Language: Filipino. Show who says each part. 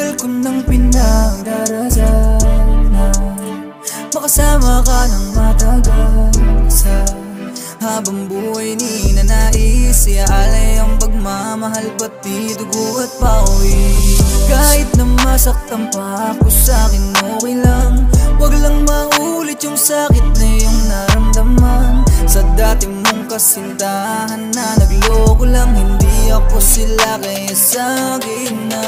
Speaker 1: Tagal ko nang pinagdarasal na makasama ka ng matagal. Sa habang buhay ni nanais, iaalay ang pagmamahal, pati dugo at pawis. Kahit na masaktan pa ako, sa'kin okay lang. Wag lang maulit yung sakit na iyong naramdaman. Sa dati mong kasintahan na nagloko lang, hindi ako sila kaya sa'kin na